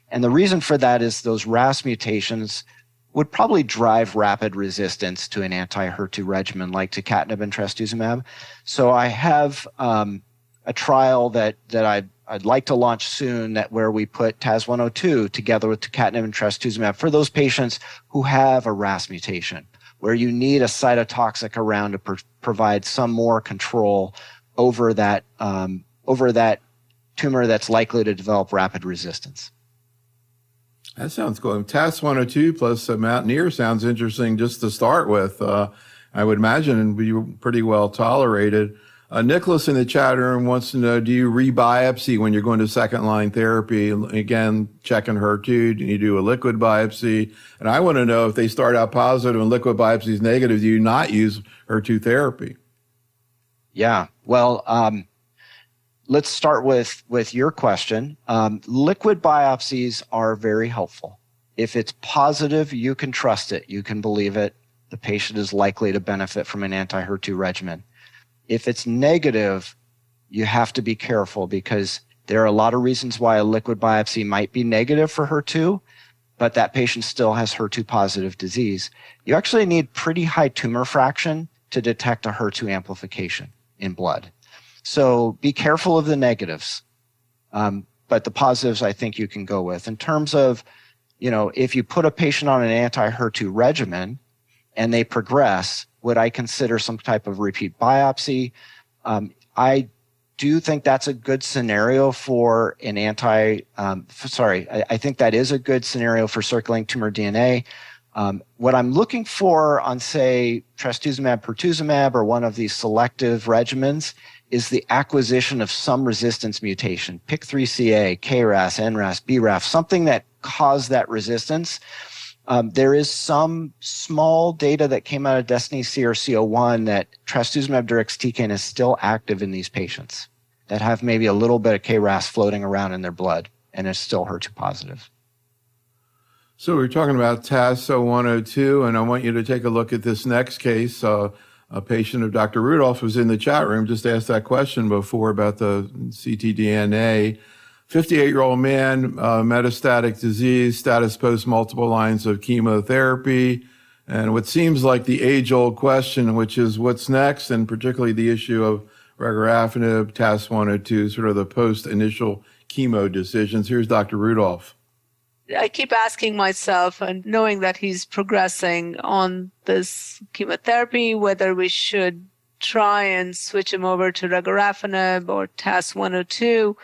And the reason for that is those RAS mutations would probably drive rapid resistance to an anti-HER2 regimen like tucatinib and trastuzumab. So I have a trial that I'd like to launch soon where we put TAS-102 together with tucatinib and trastuzumab for those patients who have a RAS mutation, where you need a cytotoxic around to provide some more control over that tumor that's likely to develop rapid resistance. That sounds cool. TAS-102 plus Mountaineer sounds interesting just to start with. I would imagine it'd be pretty well tolerated. Nicholas in the chat room wants to know, do you rebiopsy when you're going to second-line therapy? Again, checking HER2, do you do a liquid biopsy? And I want to know if they start out positive and liquid biopsy is negative, do you not use HER2 therapy? Yeah, well, let's start with your question. Liquid biopsies are very helpful. If it's positive, you can trust it. You can believe it. The patient is likely to benefit from an anti-HER2 regimen. If it's negative, you have to be careful because there are a lot of reasons why a liquid biopsy might be negative for HER2, but that patient still has HER2 positive disease. You actually need pretty high tumor fraction to detect a HER2 amplification in blood. So be careful of the negatives, but the positives I think you can go with. In terms of, you know, if you put a patient on an anti-HER2 regimen and they progress, would I consider some type of repeat biopsy? I do think that's a good scenario for an I think that is a good scenario for circulating tumor DNA. What I'm looking for on, say, trastuzumab, pertuzumab, or one of these selective regimens is the acquisition of some resistance mutation, PIK3CA, KRAS, NRAS, BRAF, something that caused that resistance. There is some small data that came out of Destiny CRC01 that trastuzumab deruxtecan is still active in these patients. that have maybe a little bit of KRAS floating around in their blood and is still HER2 positive. So we're talking about TAS-102, and I want you to take a look at this next case. A patient of Dr. Rudolph was in the chat room, just asked that question before about the ctDNA. 58-year-old man, metastatic disease, status post multiple lines of chemotherapy, and what seems like the age-old question, which is what's next, and particularly the issue of regorafenib, TAS-102, sort of the post-initial chemo decisions. Here's Dr. Rudolph. I keep asking myself, and knowing that he's progressing on this chemotherapy, whether we should try and switch him over to regorafenib or TAS-102.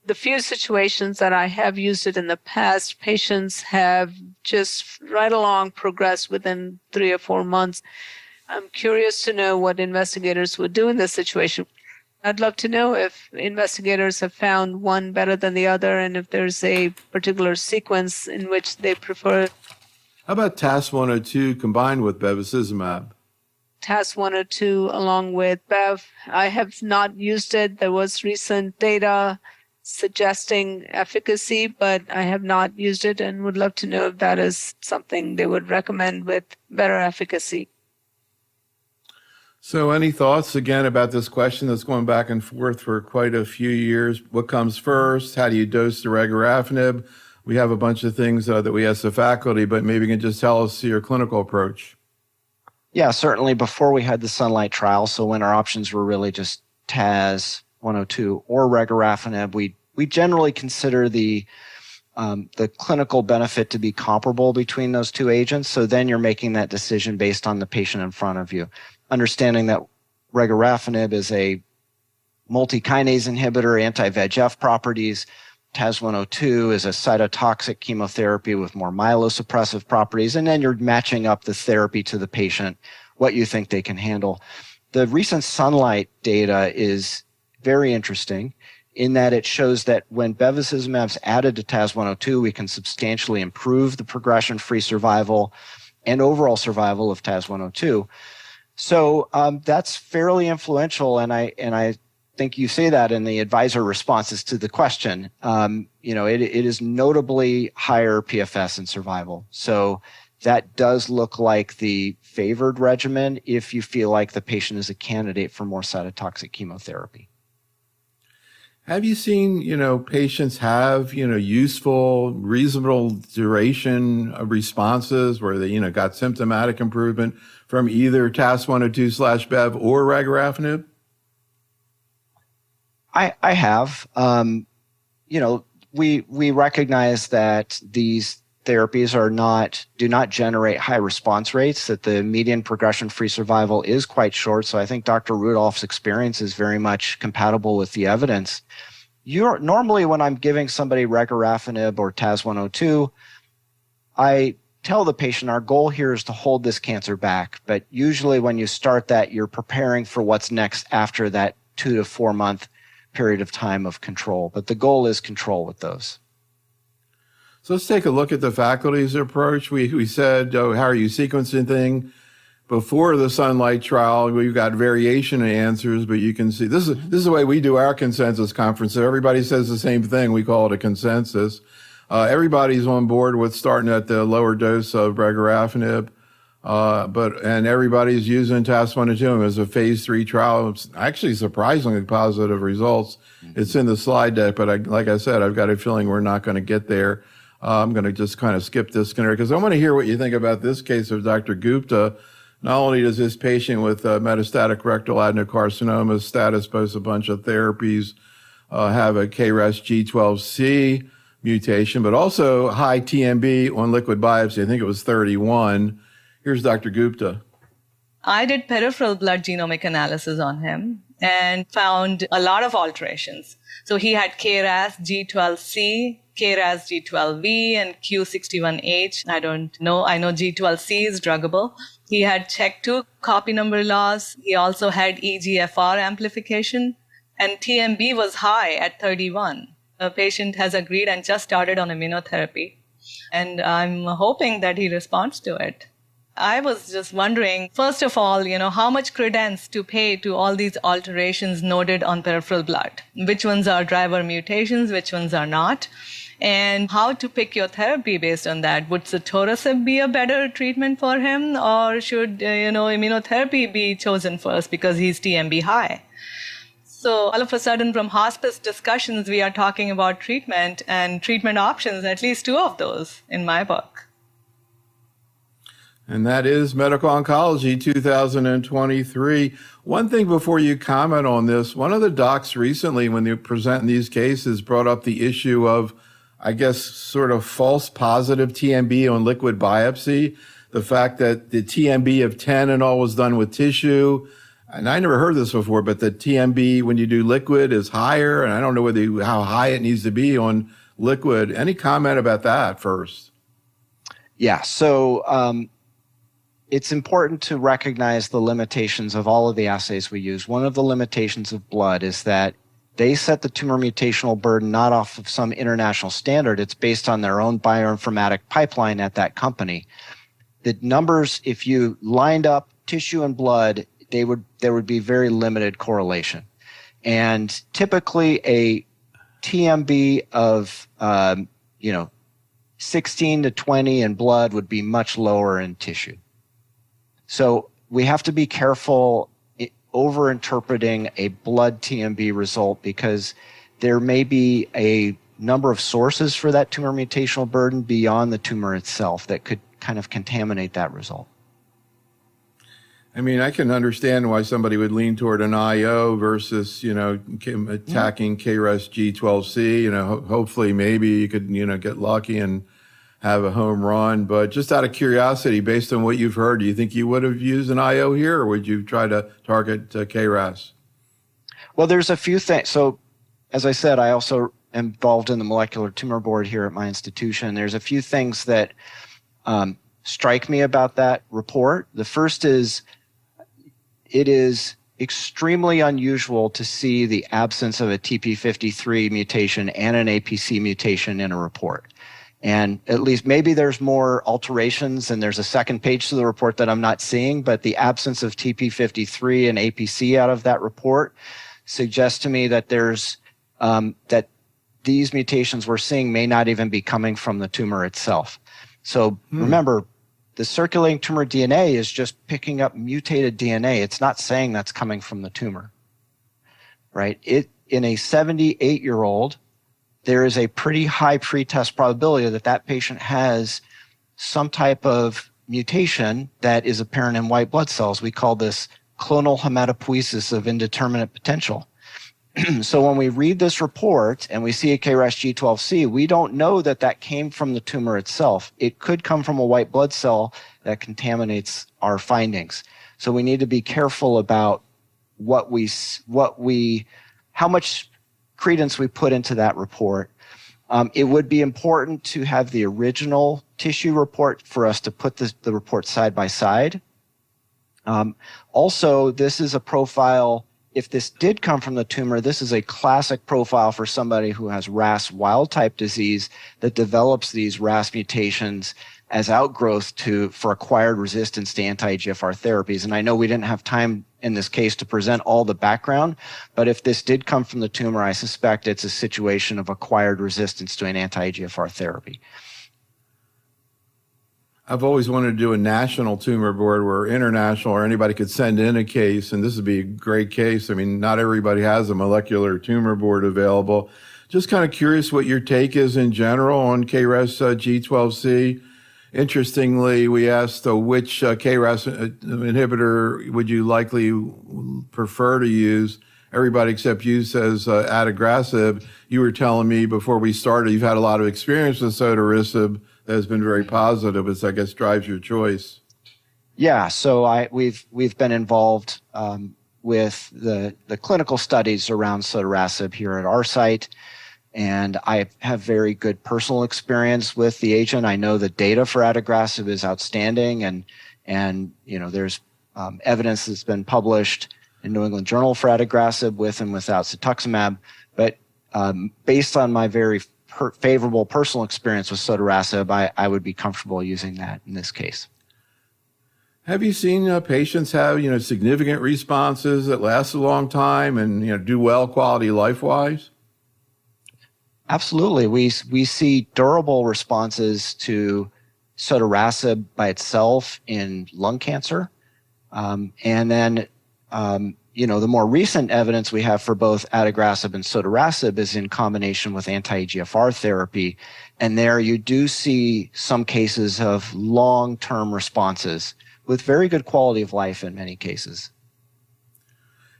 The few situations that I have used it in the past, patients have just right along progressed within 3 or 4 months. I'm curious to know what investigators would do in this situation. I'd love to know if investigators have found one better than the other and if there's a particular sequence in which they prefer. How about TAS-102 combined with bevacizumab? TAS-102 along with Bev. I have not used it. There was recent data suggesting efficacy, but I have not used it and would love to know if that is something they would recommend with better efficacy. So any thoughts, again, about this question that's going back and forth for quite a few years? What comes first? How do you dose the regorafenib? We have a bunch of things that we ask the faculty, but maybe you can just tell us your clinical approach. Yeah, certainly before we had the Sunlight trial, so when our options were really just TAS-102 or regorafenib, we generally consider the clinical benefit to be comparable between those two agents. So then you're making that decision based on the patient in front of you. Understanding that regorafenib is a multi-kinase inhibitor, anti-VEGF properties. TAS-102 is a cytotoxic chemotherapy with more myelosuppressive properties. And then you're matching up the therapy to the patient, what you think they can handle. The recent Sunlight data is very interesting in that it shows that when bevacizumab is added to TAS-102, we can substantially improve the progression-free survival and overall survival of TAS-102. So that's fairly influential, and I think you say that in the advisor responses to the question. It is notably higher PFS and survival. So that does look like the favored regimen if you feel like the patient is a candidate for more cytotoxic chemotherapy. Have you seen, patients have, useful, reasonable duration of responses where they, got symptomatic improvement from either TAS-102/Bev or regorafenib? I have. We recognize that these therapies do not generate high response rates, that the median progression-free survival is quite short. So I think Dr. Rudolph's experience is very much compatible with the evidence. Normally when I'm giving somebody regorafenib or TAS-102, I tell the patient our goal here is to hold this cancer back. But usually when you start that, you're preparing for what's next after that 2 to 4 month period of time of control. But the goal is control with those. So let's take a look at the faculty's approach. We said, how are you sequencing things? Before the Sunlight trial, we've got variation in answers, but you can see this is the way we do our consensus conference. Everybody says the same thing. We call it a consensus. Everybody's on board with starting at the lower dose of regorafenib, and everybody's using TAS-102 as a phase 3 trial. It's actually surprisingly positive results. It's in the slide deck, but like I said, I've got a feeling we're not going to get there. I'm going to just kind of skip this because I want to hear what you think about this case of Dr. Gupta. Not only does this patient with metastatic rectal adenocarcinoma status post a bunch of therapies have a KRAS G12C mutation, but also high TMB on liquid biopsy. I think it was 31. Here's Dr. Gupta. I did peripheral blood genomic analysis on him and found a lot of alterations. So he had KRAS G12C, KRAS G12V, and Q61H. I don't know. I know G12C is druggable. He had CHEK2 copy number loss. He also had EGFR amplification, and TMB was high at 31. The patient has agreed and just started on immunotherapy, and I'm hoping that he responds to it. I was just wondering, first of all, how much credence to pay to all these alterations noted on peripheral blood? Which ones are driver mutations, which ones are not? And how to pick your therapy based on that? Would sotorasib be a better treatment for him, or should, immunotherapy be chosen first because he's TMB high? So all of a sudden, from hospice discussions, we are talking about treatment and treatment options, at least two of those in my book. And that is Medical Oncology 2023. One thing before you comment on this, one of the docs recently, when they were presenting these cases, brought up the issue of, I guess, sort of false positive TMB on liquid biopsy. The fact that the TMB of 10 and all was done with tissue. And I never heard this before, but the TMB when you do liquid is higher. And I don't know how high it needs to be on liquid. Any comment about that first? Yeah. So, it's important to recognize the limitations of all of the assays we use. One of the limitations of blood is that they set the tumor mutational burden not off of some international standard. It's based on their own bioinformatic pipeline at that company. The numbers, if you lined up tissue and blood, there would be very limited correlation. And typically a TMB of 16 to 20 in blood would be much lower in tissue. So we have to be careful over-interpreting a blood TMB result because there may be a number of sources for that tumor mutational burden beyond the tumor itself that could kind of contaminate that result. I mean, I can understand why somebody would lean toward an IO versus, attacking KRAS G12C. Hopefully maybe you could, get lucky and have a home run. But just out of curiosity, based on what you've heard, do you think you would have used an IO here, or would you try to target KRAS? Well, there's a few things. So as I said, I also am involved in the molecular tumor board here at my institution. There's a few things that strike me about that report. The first is it is extremely unusual to see the absence of a TP53 mutation and an APC mutation in a report. And at least maybe there's more alterations and there's a second page to the report that I'm not seeing, but the absence of TP53 and APC out of that report suggests to me that there's that these mutations we're seeing may not even be coming from the tumor itself. So remember, the circulating tumor DNA is just picking up mutated DNA. It's not saying that's coming from the tumor, right? In a 78-year-old, there is a pretty high pretest probability that that patient has some type of mutation that is apparent in white blood cells. We call this clonal hematopoiesis of indeterminate potential. So when we read this report and we see a KRAS G12C, we don't know that that came from the tumor itself. It could come from a white blood cell that contaminates our findings. So we need to be careful about how much credence we put into that report. It would be important to have the original tissue report for us to put the report side by side. Also, this is a profile. If this did come from the tumor, this is a classic profile for somebody who has RAS wild-type disease that develops these RAS mutations as outgrowth for acquired resistance to anti-EGFR therapies. And I know we didn't have time in this case to present all the background, but if this did come from the tumor, I suspect it's a situation of acquired resistance to an anti-EGFR therapy. I've always wanted to do a national tumor board where international or anybody could send in a case, and this would be a great case. I mean, not everybody has a molecular tumor board available. Just kind of curious what your take is in general on KRAS G12C. Interestingly, we asked which KRAS inhibitor would you likely prefer to use. Everybody except you says adagrasib. You were telling me before we started you've had a lot of experience with sotorasib that has been very positive, which I guess drives your choice. Yeah, so we've been involved with the clinical studies around sotorasib here at our site, and I have very good personal experience with the agent. I know the data for adagrasib is outstanding, and there's evidence that's been published in New England Journal for adagrasib with and without cetuximab. But based on my very favorable personal experience with sotorasib, I would be comfortable using that in this case. Have you seen patients have, significant responses that last a long time and, do well quality life-wise? Absolutely. We see durable responses to sotorasib by itself in lung cancer. And then, the more recent evidence we have for both adagrasib and sotorasib is in combination with anti-EGFR therapy. And there you do see some cases of long-term responses with very good quality of life in many cases.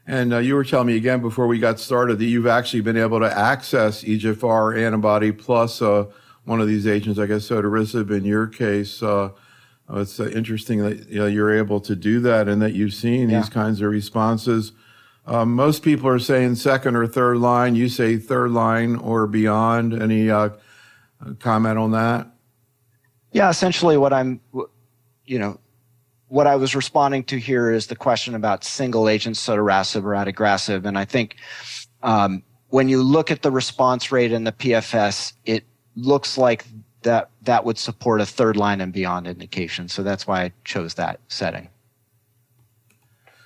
And you were telling me again before we got started that you've actually been able to access EGFR antibody plus one of these agents, I guess sotorasib in your case. It's interesting that you're able to do that and that you've seen these kinds of responses. Most people are saying second or third line. You say third line or beyond. Any comment on that? Yeah, essentially what I was responding to here is the question about single agent sotorasib or adagrasib. And I think when you look at the response rate and the PFS, it looks like that would support a third line and beyond indication. So that's why I chose that setting.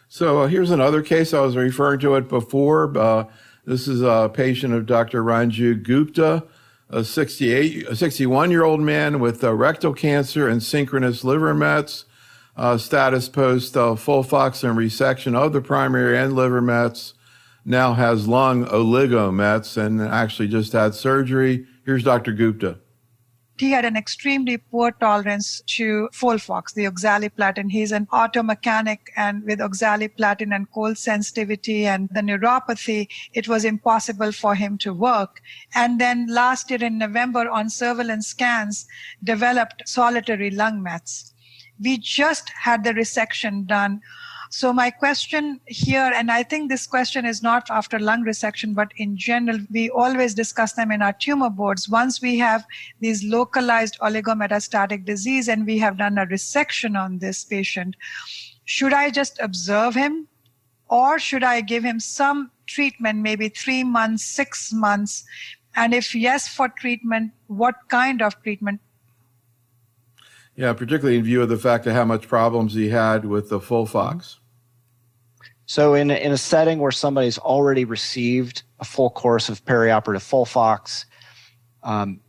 So here's another case. I was referring to it before. This is a patient of Dr. Ranju Gupta, a 61-year-old man with rectal cancer and synchronous liver mets. Status post FOLFOX and resection of the primary and liver mets. Now has lung oligomets and actually just had surgery. Here's Dr. Gupta. He had an extremely poor tolerance to FOLFOX, the oxaliplatin. He's an auto mechanic, and with oxaliplatin and cold sensitivity and the neuropathy, it was impossible for him to work. And then last year in November on surveillance scans, developed solitary lung mets. We just had the resection done. So my question here, and I think this question is not after lung resection, but in general, we always discuss them in our tumor boards. Once we have these localized oligometastatic disease and we have done a resection on this patient, should I just observe him or should I give him some treatment, maybe 3 months, 6 months? And if yes for treatment, what kind of treatment? Yeah, particularly in view of the fact of how much problems he had with the FOLFOX. So in a setting where somebody's already received a full course of perioperative FOLFOX,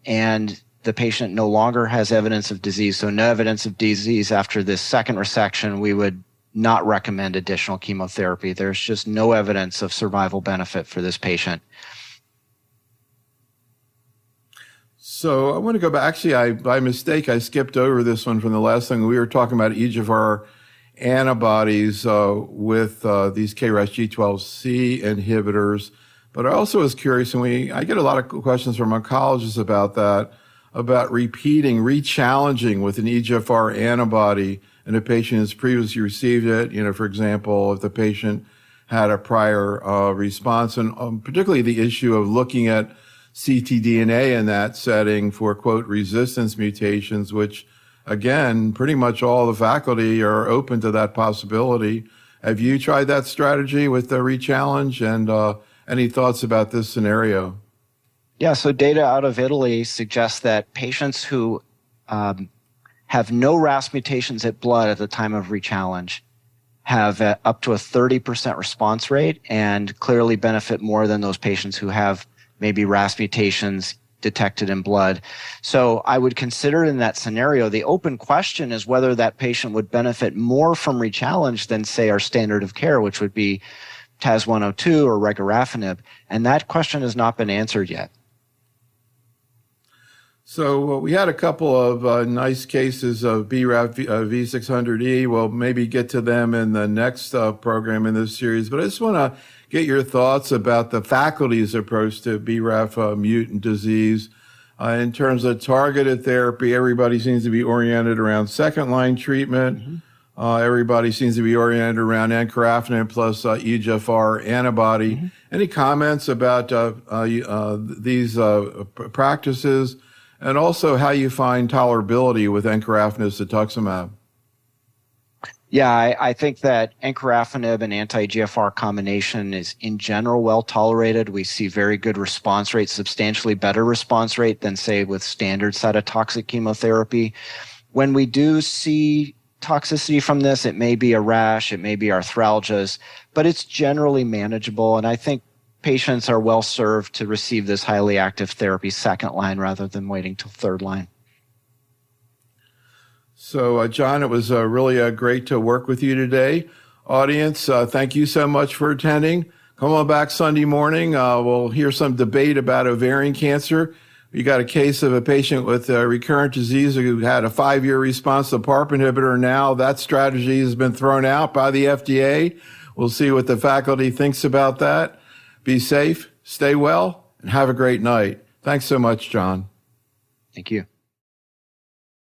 and the patient no longer has evidence of disease, so no evidence of disease after this second resection, we would not recommend additional chemotherapy. There's just no evidence of survival benefit for this patient. So I want to go back. Actually, by mistake, I skipped over this one from the last thing. We were talking about EGFR antibodies with these KRAS G12C inhibitors. But I also was curious, and I get a lot of questions from oncologists about that, about re-challenging with an EGFR antibody and a patient has previously received it. For example, if the patient had a prior response, and particularly the issue of looking at ctDNA in that setting for, quote, resistance mutations, which, again, pretty much all the faculty are open to that possibility. Have you tried that strategy with the rechallenge, and any thoughts about this scenario? Yeah, so data out of Italy suggests that patients who have no RAS mutations at blood at the time of rechallenge have up to a 30% response rate and clearly benefit more than those patients who have maybe RAS mutations detected in blood. So I would consider in that scenario, the open question is whether that patient would benefit more from rechallenge than, say, our standard of care, which would be TAS-102 or regorafenib. And that question has not been answered yet. So we had a couple of nice cases of BRAF V600E. We'll maybe get to them in the next program in this series. But I just want to get your thoughts about the faculty's approach to BRAF mutant disease. In terms of targeted therapy, everybody seems to be oriented around second-line treatment. Mm-hmm. Everybody seems to be oriented around encorafenib plus EGFR antibody. Mm-hmm. Any comments about these practices? And also how you find tolerability with encorafenib cetuximab? Yeah, I think that encorafenib and anti-EGFR combination is in general well tolerated. We see very good response rate, substantially better response rate than, say, with standard cytotoxic chemotherapy. When we do see toxicity from this. It may be a rash, it may be arthralgias, but it's generally manageable. And I think patients are well served to receive this highly active therapy second line rather than waiting till third line. So, John, it was really great to work with you today. Audience, thank you so much for attending. Come on back Sunday morning. We'll hear some debate about ovarian cancer. We got a case of a patient with recurrent disease who had a 5-year response to PARP inhibitor. Now that strategy has been thrown out by the FDA. We'll see what the faculty thinks about that. Be safe, stay well, and have a great night. Thanks so much, John. Thank you.